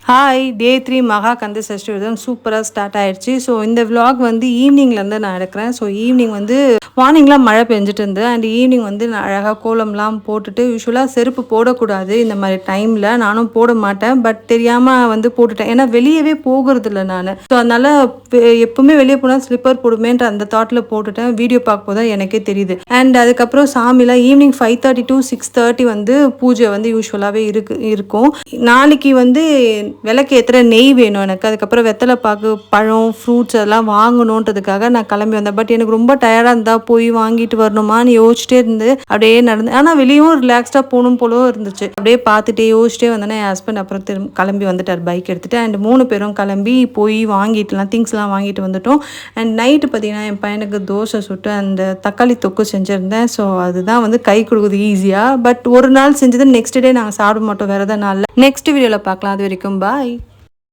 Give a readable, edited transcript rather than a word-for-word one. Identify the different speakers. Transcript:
Speaker 1: Hi டே 3 மகா கந்த சஷ்டி விரதம் சூப்பராக ஸ்டார்ட் ஆயிடுச்சு. ஸோ இந்த விலாக் வந்து ஈவினிங்லேருந்து நான் எடுக்கிறேன். ஸோ ஈவினிங் வந்து மார்னிங்லாம் மழை பெஞ்சிட்டு இருந்து அண்ட் ஈவினிங் வந்து நான் அழகாக கோலம்லாம் போட்டுட்டு யூஸ்வலாக செருப்பு போடக்கூடாது இந்த மாதிரி டைமில். நானும் போட மாட்டேன், பட் தெரியாமல் வந்து போட்டுட்டேன். ஏன்னா வெளியவே போகிறது இல்லை நான். ஸோ அதனால் எப்பவுமே வெளியே போனால் ஸ்லிப்பர் போடுமேன்ற அந்த தாட்டில் போட்டுட்டேன். வீடியோ பார்க்கும்போது தான் எனக்கே தெரியுது. அண்ட் அதுக்கப்புறம் சாமிலாம் ஈவினிங் 5:30 to 6:30 வந்து பூஜை வந்து யூஸ்வலாகவே இருக்கும். நாளைக்கு வந்து விளக்கு ஏற்றுற நெய் வேணும் எனக்கு. அதுக்கப்புறம் வெத்தலை பாக்கு, பழம், ஃப்ரூட்ஸ் அதெல்லாம் வாங்கணுன்றதுக்காக நான் கிளம்பி வந்தேன். பட் எனக்கு ரொம்ப டயர்டாக இருந்தால் போய் வாங்கிட்டு வரணுமான்னு யோசிச்சிட்டே இருந்து அப்படியே நடந்து, ஆனால் வெளியும் ரிலாக்ஸ்டாக போகணும் போலவும் இருந்துச்சு. அப்படியே பார்த்துட்டே யோசிச்சிட்டே வந்தேன்னா என் ஹஸ்பண்ட் அப்புறம் கிளம்பி வந்துட்டார் பைக் எடுத்துகிட்டு. அண்ட் 3 பேரும் கிளம்பி போய் வாங்கிட்டுலாம் திங்ஸ்லாம் வாங்கிட்டு வந்துட்டோம். அண்ட் நைட்டு பார்த்தீங்கன்னா என் பையனுக்கு தோசை சுட்டு அந்த தக்காளி தொக்கு செஞ்சுருந்தேன். ஸோ அதுதான் வந்து கை கொடுக்குது ஈஸியாக. பட் ஒரு நாள் செஞ்சது நெக்ஸ்ட் டே நாங்கள் சாப்பிட மாட்டோம், வேறு எதாவது நாளில். நெக்ஸ்ட் வீடியோவில் பார்க்கலாம். அது வரைக்கும் பாய்.